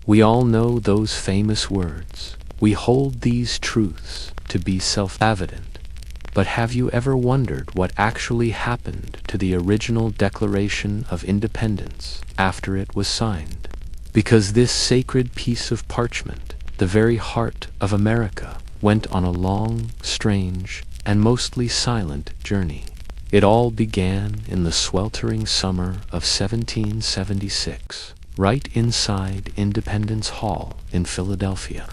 We all know those famous words. We hold these truths to be self-evident. But have you ever wondered what actually happened to the original Declaration of Independence after it was signed? Because this sacred piece of parchment, the very heart of America, went on a long, strange, and mostly silent journey. It all began in the sweltering summer of 1776, right inside Independence Hall in Philadelphia.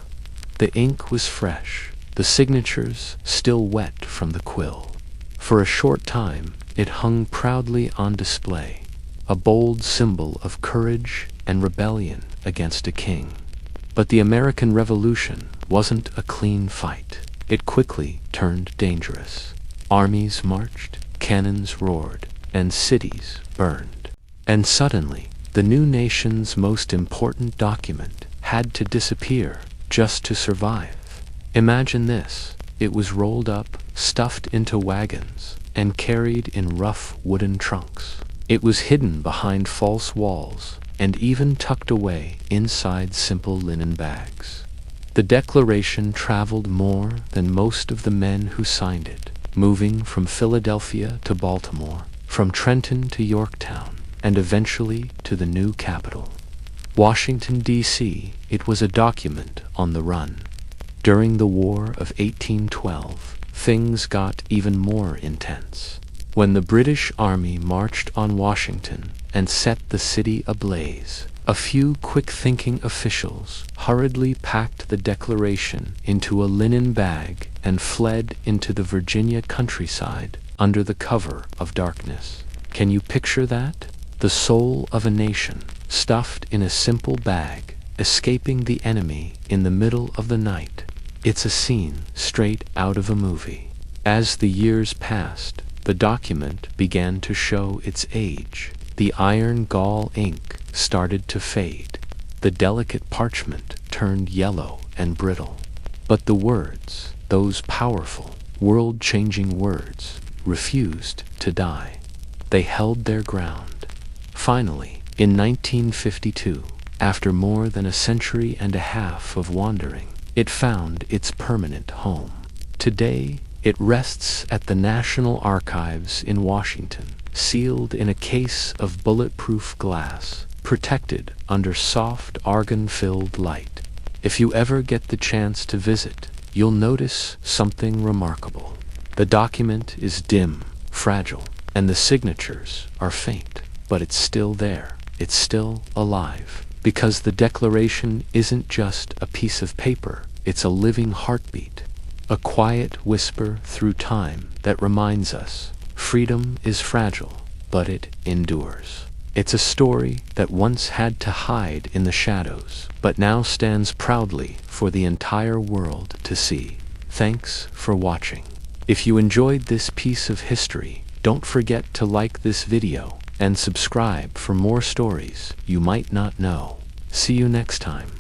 The ink was fresh, the signatures still wet from the quill. For a short time, it hung proudly on display, a bold symbol of courage and rebellion against a king. But the American Revolution wasn't a clean fight. It quickly turned dangerous. Armies marched, cannons roared, and cities burned. And suddenly, the new nation's most important document had to disappear just to survive. Imagine this. It was rolled up, stuffed into wagons, and carried in rough wooden trunks. It was hidden behind false walls, and even tucked away inside simple linen bags. The Declaration traveled more than most of the men who signed it, moving from Philadelphia to Baltimore, from Trenton to Yorktown, and eventually to the new capital. Washington, D.C., it was a document on the run. During the War of 1812, things got even more intense. When the British Army marched on Washington and set the city ablaze, a few quick-thinking officials hurriedly packed the Declaration into a linen bag and fled into the Virginia countryside under the cover of darkness. Can you picture that? The soul of a nation, stuffed in a simple bag, escaping the enemy in the middle of the night. It's a scene straight out of a movie. As the years passed, the document began to show its age. The iron gall ink started to fade. The delicate parchment turned yellow and brittle. But the words, those powerful, world-changing words, refused to die. They held their ground. Finally, in 1952, after more than a century and a half of wandering, it found its permanent home. Today, it rests at the National Archives in Washington, sealed in a case of bulletproof glass, protected under soft argon-filled light. If you ever get the chance to visit, you'll notice something remarkable. The document is dim, fragile, and the signatures are faint. But it's still there. It's still alive. Because the Declaration isn't just a piece of paper, it's a living heartbeat. A quiet whisper through time that reminds us freedom is fragile, but it endures. It's a story that once had to hide in the shadows, but now stands proudly for the entire world to see. Thanks for watching. If you enjoyed this piece of history, don't forget to like this video and subscribe for more stories you might not know. See you next time.